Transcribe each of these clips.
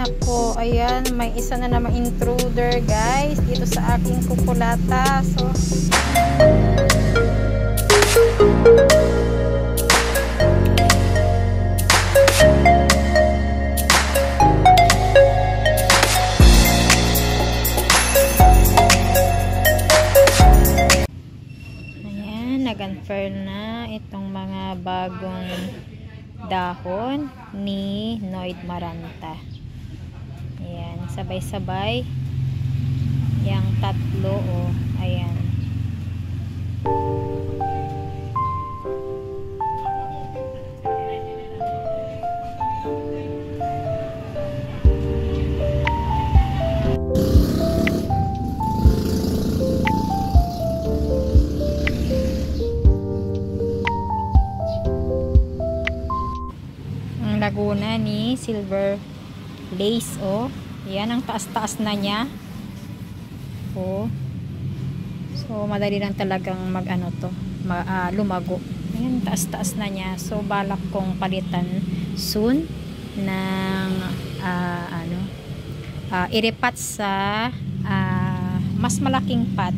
nako, ayan, may isa na namang intruder guys dito sa aking kukulata. So ayan, nag-unfurl na itong mga bagong dahon ni Noyd Maranta. Ayan, sabay-sabay yang tatlo, oh, ayan. Laguna ni Silver Lace, oh. Yan ang taas-taas na niya. Oh. So madali lang talagang lumago. Ayan, taas-taas na niya. So balak kong palitan soon ng iripat sa mas malaking pot.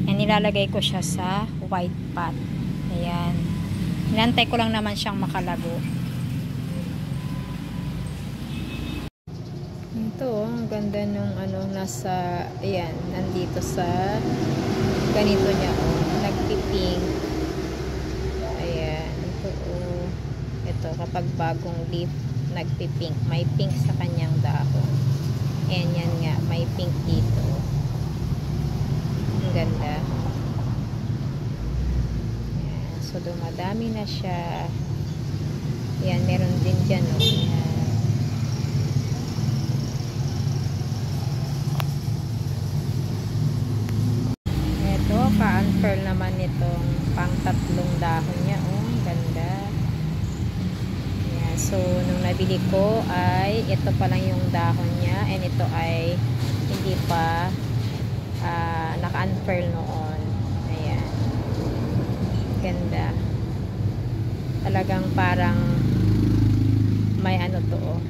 And nilalagay ko siya sa white pot. Ayan. Inantay ko lang naman siyang makalago. Ito, ang ganda nung nasa, ayan, nandito sa ganito niya, oh, nagpipink. Ayan, ito, oh, ito, kapag bagong leaf, nagpipink, may pink sa kanyang dahon. Ayan, yan nga, may pink dito. Ang ganda. Ayan, so dumadami na siya. Ayan, meron din dyan, oh, ayan. Pa-unfurl naman itong pang tatlong dahon niya, oh, ganda. Yeah, so nung nabili ko ay ito pa lang yung dahon niya, and ito ay hindi pa naka-unfurl noon. Ayan, ganda. Talagang parang may to, oh,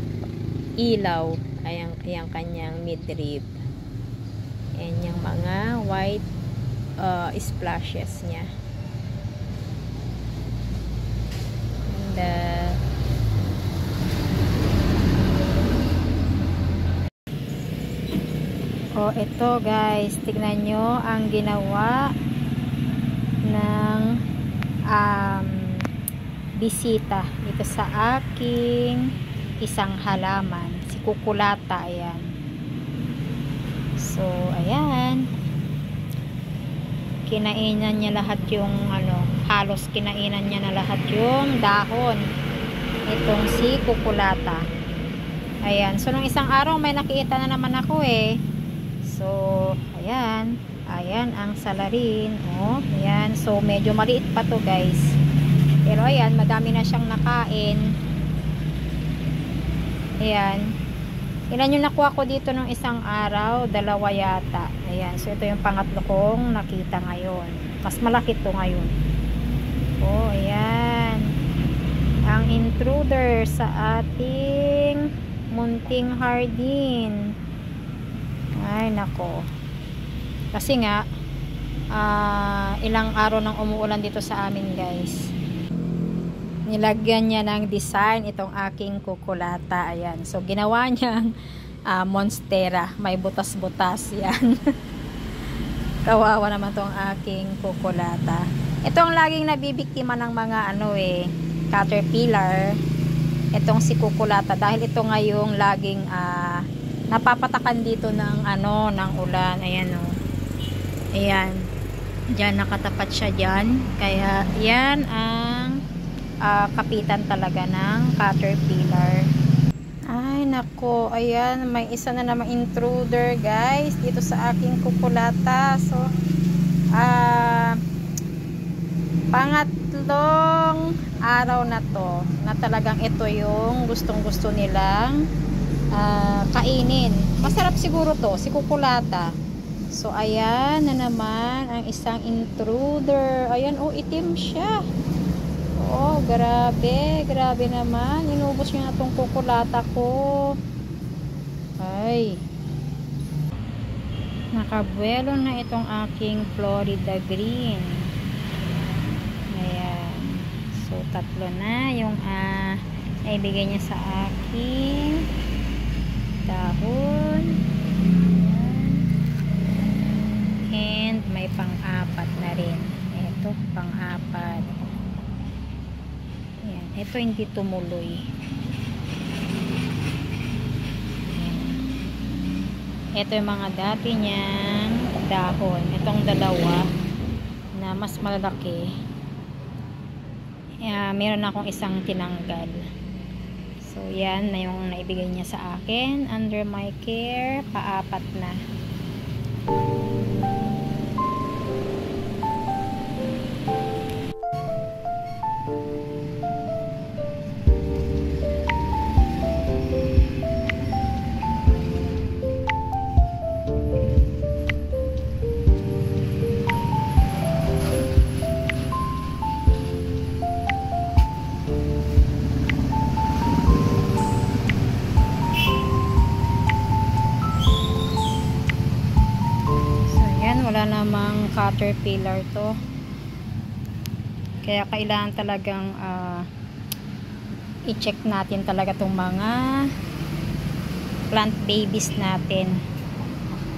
ilaw ay ang kanyang midrib, and yung mga white splashes niya. And oh, ito guys, tignan nyo ang ginawa ng bisita dito sa aking isang halaman, si kukulata. Ayan, so ayan, kinainan niya lahat yung halos kinainan niya na lahat yung dahon itong si kukulata. Ayan, so nung isang araw may nakita na naman ako, eh. So ayan, ayan ang salarin, oh, ayan. So medyo maliit pa to guys, pero ayan, madami na siyang nakain. Ayan, ilan yung nakuha ko dito nung isang araw? Dalawa yata. Ayan, so ito yung pangatlo kong nakita ngayon. Mas malaki to ngayon. Oh, ayan, ang intruder sa ating munting hardin. Ay nako, kasi nga ilang araw nang umuulan dito sa amin guys. Nilagyan niya ng design itong aking kukulata. Ayan, so ginawa niyang monstera, may butas-butas. Yan. Kawawa naman tong aking kukulata. Ito ang laging nabibiktima ng mga caterpillar, itong si kukulata, dahil ito ngayong laging napapatakan dito ng ng ulan. Ayan, oh. Ayan, diyan nakatapat siya diyan, kaya yan ang kapitan talaga ng caterpillar. Ay nako, ayan, may isa na namang intruder guys dito sa aking kukulata. So pangatlong araw na to na talagang ito yung gustong-gusto nilang kainin. Masarap siguro to, si kukulata. So ayan na naman ang isang intruder. Ayan, oh, itim siya. Oh, grabe, grabe naman. Inubos niya na itong kukulata ko. Ay, nakabuelo na itong aking Florida green. Ayan. So, 3 na yung naibigay niya sa akin. Dahon. Ayan. And may pang-4 na rin. Ito, pang-4. Ayan. Ito hindi tumuloy. Ito yung mga dati niyang dahon. Itong dalawa na mas malaki. Meron akong isang tinanggal. So, yan na yung naibigay niya sa akin. Under my care, pa-4 na. Wala namang caterpillar to, kaya kailangan talagang i-check natin talaga tong mga plant babies natin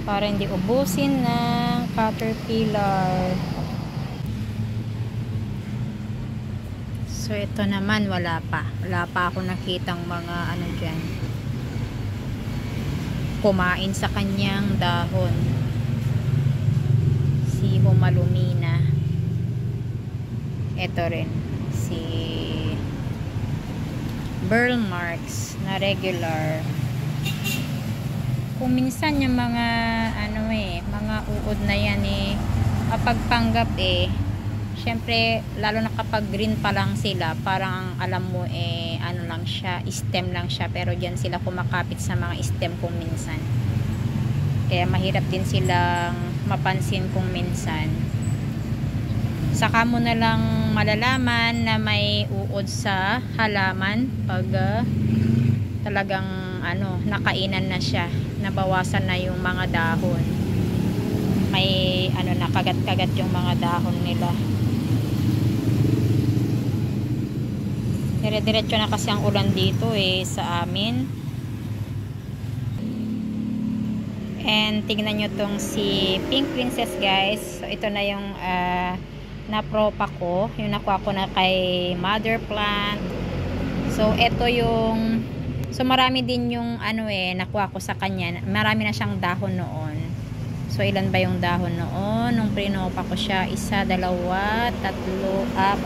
para hindi ubusin ng caterpillar. So ito naman wala pa ako nakitang mga ano dyan kumain sa kanyang dahon. Si Humalumina, ito rin si burl marks na regular. Kung minsan yung mga ano mga uod na yan kapag panggap syempre lalo na kapag green pa lang sila, parang alam mo ano lang siya, stem lang siya, pero dyan sila kumakapit sa mga stem kung minsan, kaya mahirap din silang mapansin kung minsan. Saka mo na lang malalaman na may uod sa halaman pag talagang nakainan na siya, nabawasan na yung mga dahon, may nakagat-kagat yung mga dahon nila. Dire-diretso na kasi ang ulan dito sa amin. And tignan nyo tong si Pink Princess, guys. So ito na yung napropa ko, yung nakuha ko na kay mother plant. So ito yung, so marami din yung nakuha ko sa kanya, marami na siyang dahon noon. So ilan ba yung dahon noon nung prinopa ko siya? 1, 2, 3, 4,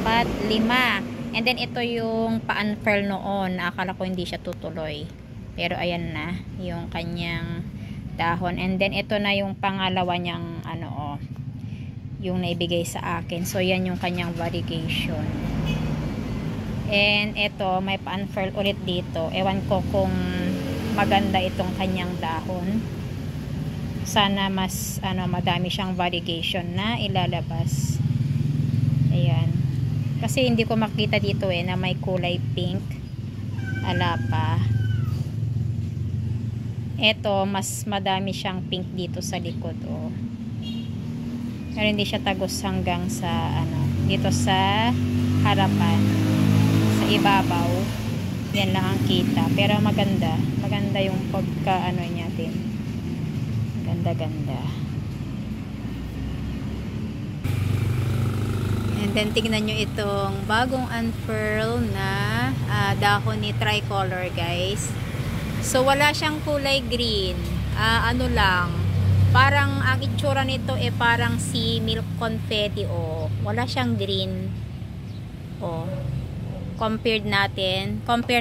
5. And then ito yung pa-unfurl noon, akala ko hindi siya tutuloy, pero ayan na yung kanyang dahon. And then ito na yung pangalawa niyang yung naibigay sa akin. So yan yung kanyang variegation. And ito may pa-unfurl ulit dito. Ewan ko kung maganda itong kanyang dahon. Sana mas madami siyang variegation na ilalabas. Ayan. Kasi hindi ko makita dito na may kulay pink. Ala pa. Ito, mas madami siyang pink dito sa likod, pero hindi siya tagos hanggang sa dito sa harapan, sa ibabaw. Yan lang ang kita, pero maganda yung pagka niya din, ganda. And then tignan nyo itong bagong unfurl na dahon ni tricolor, guys. So wala siyang kulay green, lang, parang ang itsura nito parang si milk confetti. Wala siyang green. Compare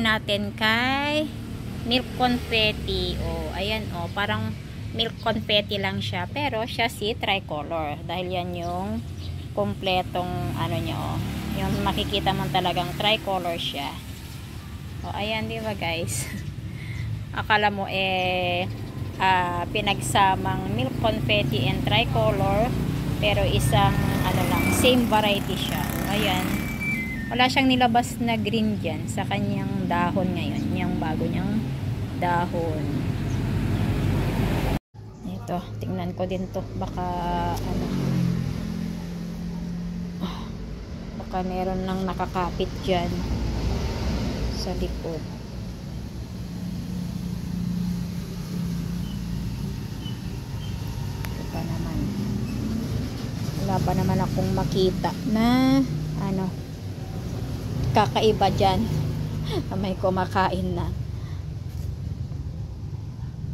natin kay milk confetti. Ayan, parang milk confetti lang siya, pero siya si tricolor dahil yan yung kompletong niya, yung makikita mo talagang tricolor siya. Ayan, di ba, guys? Akala mo pinagsamang milk confetti and tricolor, pero isang lang, same variety siya. Ayan, wala siyang nilabas na green dyan sa kanyang dahon ngayon, yung bago niyang dahon. Ito, tingnan ko din to. Baka ano, baka meron nang nakakapit dyan sa likod. Ito pa naman. Wala pa naman akong makita na ano, kakaiba dyan. May kumakain na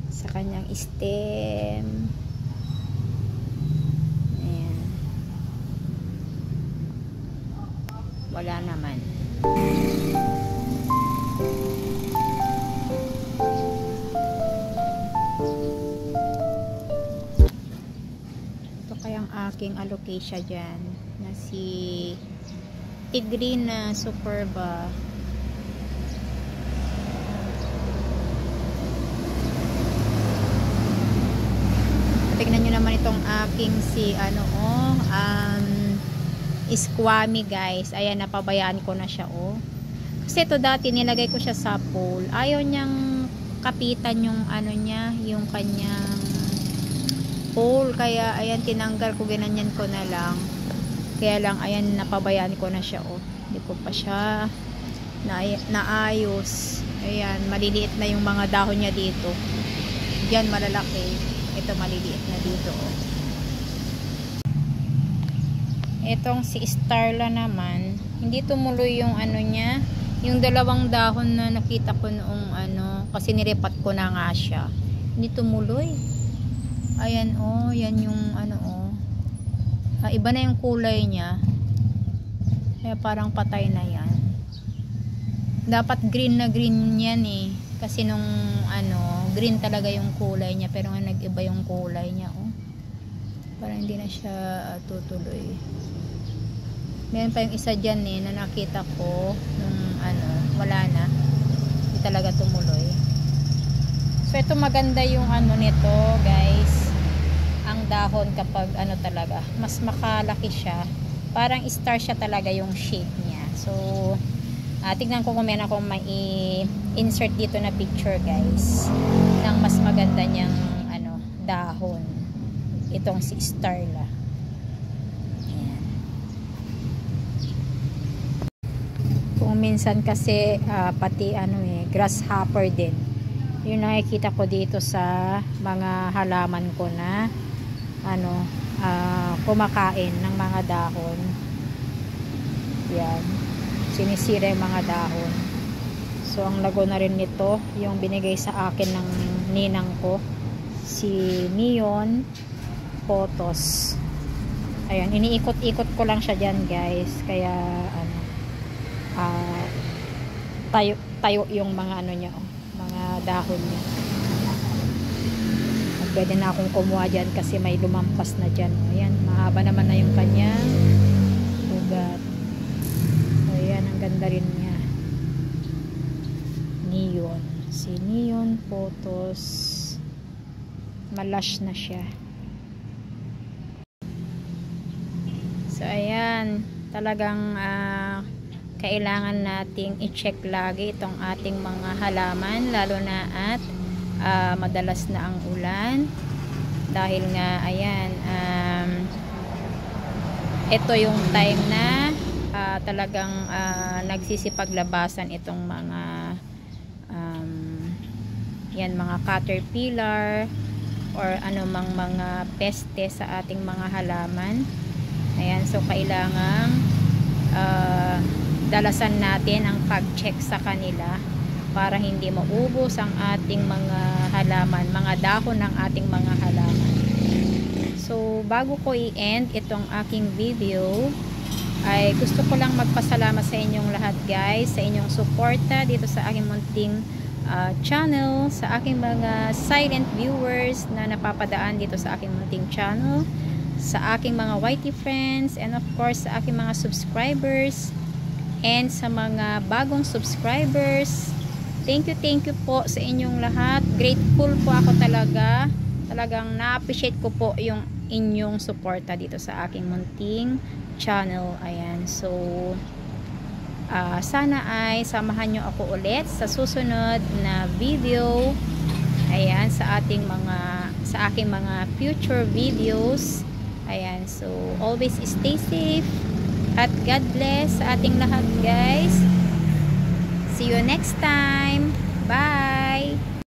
sa kanyang stem. Ayan. Wala naman. Ito kayang aking alocasia dyan na si Tigrina superba. Tignan nyo naman itong aking si ano squammy guys. Ayan, napabayaan ko na siya kasi ito dati nilagay ko siya sa pool. Ayaw niyang kapitan yung ano niya, yung kanyang pool, kaya ayan, tinanggal ko, ginanyan ko na lang. Kaya lang ayan, napabayaan ko na siya hindi ko pa siya naayos. Ayan, maliliit na yung mga dahon niya dito. Diyan malalaki. Ito maliliit na dito Itong si Starla naman, hindi tumuloy yung ano niya, yung dalawang dahon na nakita ko noong ano, kasi nirepat ko na nga siya. Hindi tumuloy. Ayan yan yung ano iba na yung kulay niya. Kaya parang patay na yan. Dapat green na green yan kasi nung ano, green talaga yung kulay niya, pero nga nag-iba yung kulay niya parang hindi na siya tutuloy. Meron pa yung isa dyan na nakita ko nung ano, wala na, hindi talaga tumuloy. So ito maganda yung ano nito guys, ang dahon kapag ano talaga, mas makalaki siya, parang star siya talaga yung shape niya. So tignan ko kung meron akong mai-insert dito na picture guys ng mas maganda niyang ano, dahon. Itong si Starla. Ayan. Kung minsan kasi pati ano grasshopper din. Yung nakikita ko dito sa mga halaman ko na ano, kumakain ng mga dahon. Yan. Sinisira yung mga dahon. So ang lago na rin nito yung binigay sa akin ng ninang ko, si Neon Photos. Ayan, iniikot-ikot ko lang siya dyan guys, kaya ano, tayo yung mga ano niya, mga dahon niya. Pwede na akong kumuha dyan kasi may lumampas na dyan. Ayan, mahaba naman na yung kanyang ugat. Ayan, ang ganda rin niya. Neon. Si Neon Photos. Malash na siya. So, ayan. Talagang kailangan nating i-check lagi itong ating mga halaman. Lalo na at madalas na ang ulan. Dahil nga, ayan, ito yung time na talagang nagsisipaglabasan itong mga yan, mga caterpillar or anumang mga peste sa ating mga halaman. Ayan, so kailangang dalasan natin ang pag-check sa kanila para hindi maubos ang ating mga halaman, mga dahon ng ating mga halaman. So bago ko i-end itong aking video, ay gusto ko lang magpasalamat sa inyong lahat guys, sa inyong suporta dito sa aking munting channel, sa aking mga silent viewers na napapadaan dito sa aking munting channel, sa aking mga YT friends, and of course sa aking mga subscribers, and sa mga bagong subscribers. Thank you po sa inyong lahat. Grateful po ako talaga. Talagang na-appreciate ko po yung inyong suporta dito sa aking munting channel. Ayan, so sana ay samahan nyo ako ulit sa susunod na video. Ayan, sa sa aking mga future videos. Ayan, so always stay safe at God bless sa ating lahat, guys. See you next time.